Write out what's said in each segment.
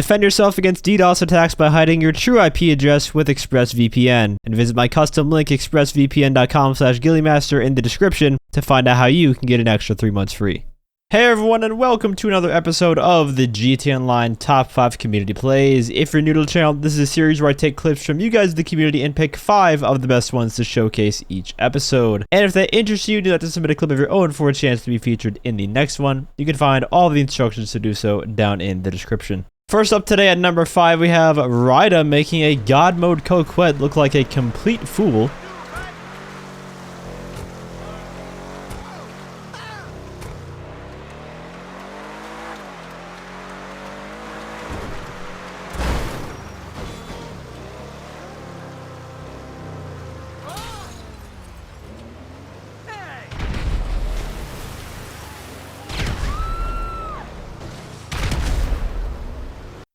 Defend yourself against DDoS attacks by hiding your true IP address with ExpressVPN. And visit my custom link expressvpn.com/ghilliemaster in the description to find out how you can get an extra 3 months free. Hey everyone, and welcome to another episode of the gtaonline Top 5 Community Plays. If you're new to the channel, this is a series where I take clips from you guys, the community, and pick 5 of the best ones to showcase each episode. And if that interests you, do not to submit a clip of your own for a chance to be featured in the next one. You can find all the instructions to do so down in the description. First up today at number 5, we have Ryda making a God mode Coquette look like a complete fool.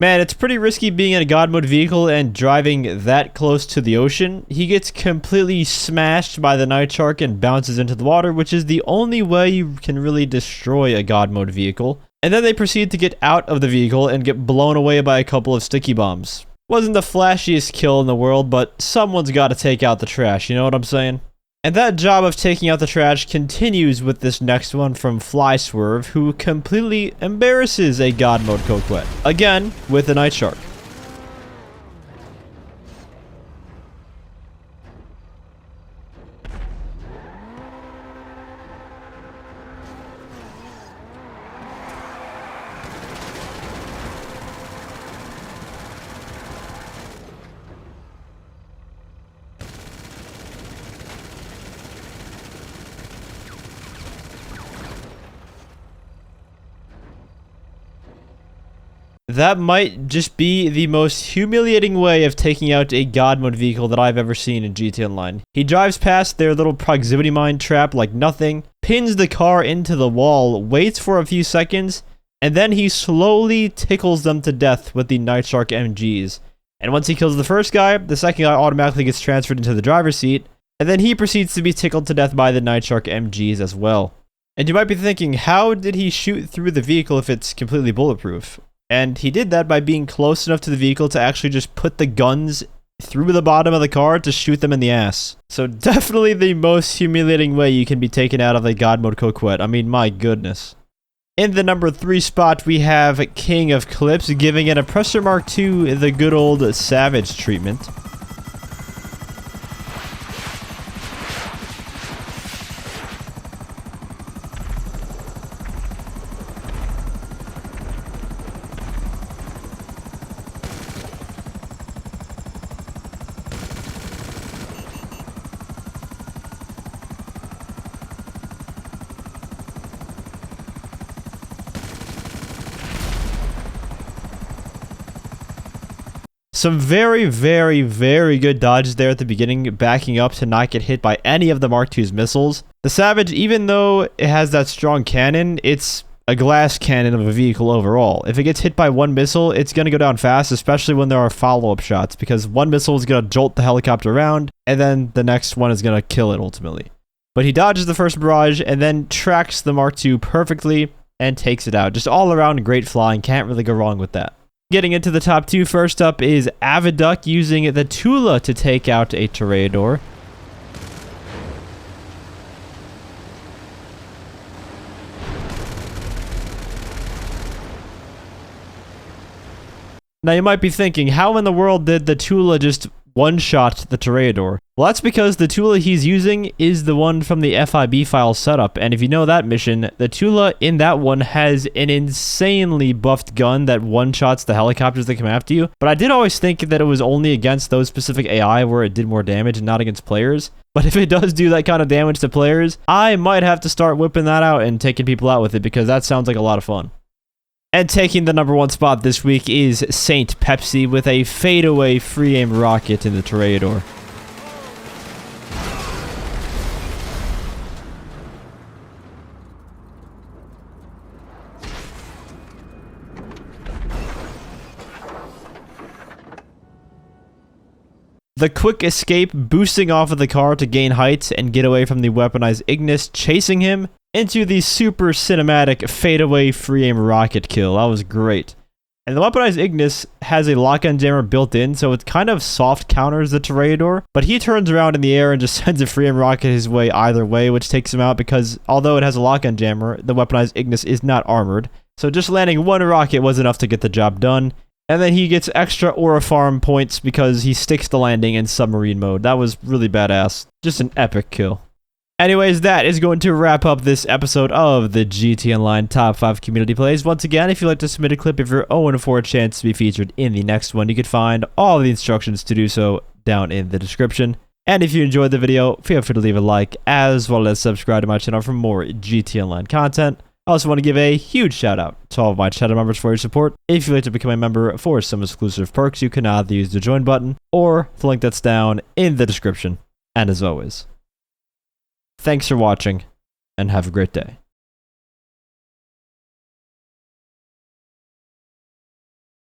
Man, it's pretty risky being in a God mode vehicle and driving that close to the ocean. He gets completely smashed by the night shark and bounces into the water, which is the only way you can really destroy a God mode vehicle. And then they proceed to get out of the vehicle and get blown away by a couple of sticky bombs. Wasn't the flashiest kill in the world, but someone's got to take out the trash, you know what I'm saying? And that job of taking out the trash continues with this next one from FlySwerve, who completely embarrasses a God mode Coquette. Again, with the Night Shark. That might just be the most humiliating way of taking out a God mode vehicle that I've ever seen in gtaonline. He drives past their little proximity mine trap like nothing, pins the car into the wall, waits for a few seconds, and then he slowly tickles them to death with the Night Shark MGs. And once he kills the first guy, the second guy automatically gets transferred into the driver's seat, and then he proceeds to be tickled to death by the Night Shark MGs as well. And you might be thinking, how did he shoot through the vehicle if it's completely bulletproof? And he did that by being close enough to the vehicle to actually just put the guns through the bottom of the car to shoot them in the ass. So definitely the most humiliating way you can be taken out of a God mode Coquette. I mean, my goodness. In the number 3 spot, we have KingofClips giving an Oppressor Mark II the good old savage treatment. Some very, very, very good dodges there at the beginning, backing up to not get hit by any of the Mark II's missiles. The Savage, even though it has that strong cannon, it's a glass cannon of a vehicle overall. If it gets hit by one missile, it's going to go down fast, especially when there are follow-up shots, because one missile is going to jolt the helicopter around, and then the next one is going to kill it ultimately. But he dodges the first barrage, and then tracks the Mark II perfectly, and takes it out. Just all around great flying, can't really go wrong with that. Getting into the top 2, first up is Aviduck using the Tula to take out a Toreador. Now you might be thinking, how in the world did the Tula just one-shot the Toreador? Well, that's because the Tula he's using is the one from the FIB file setup, and if you know that mission, the Tula in that one has an insanely buffed gun that one-shots the helicopters that come after you, but I did always think that it was only against those specific AI where it did more damage and not against players. But if it does do that kind of damage to players, I might have to start whipping that out and taking people out with it, because that sounds like a lot of fun. And taking the number 1 spot this week is SaintPepsi with a fadeaway free aim rocket in the Toreador. The quick escape, boosting off of the car to gain height and get away from the weaponized Ignis chasing him, into the super cinematic fadeaway free aim rocket kill. That was great. And the weaponized Ignis has a lock-on jammer built in, so it kind of soft counters the Toreador, but he turns around in the air and just sends a free-aim rocket his way either way, which takes him out because although it has a lock-on jammer, the weaponized Ignis is not armored. So just landing one rocket was enough to get the job done. And then he gets extra aura farm points because he sticks the landing in submarine mode. That was really badass. Just an epic kill. Anyways, that is going to wrap up this episode of the GT Online Top 5 Community Plays. Once again, if you'd like to submit a clip of your own for a chance to be featured in the next one, you could find all the instructions to do so down in the description. And if you enjoyed the video, feel free to leave a like, as well as subscribe to my channel for more GT Online content. I also want to give a huge shout out to all of my channel members for your support. If you'd like to become a member for some exclusive perks, you can either use the join button or the link that's down in the description. And as always, thanks for watching, and have a great day.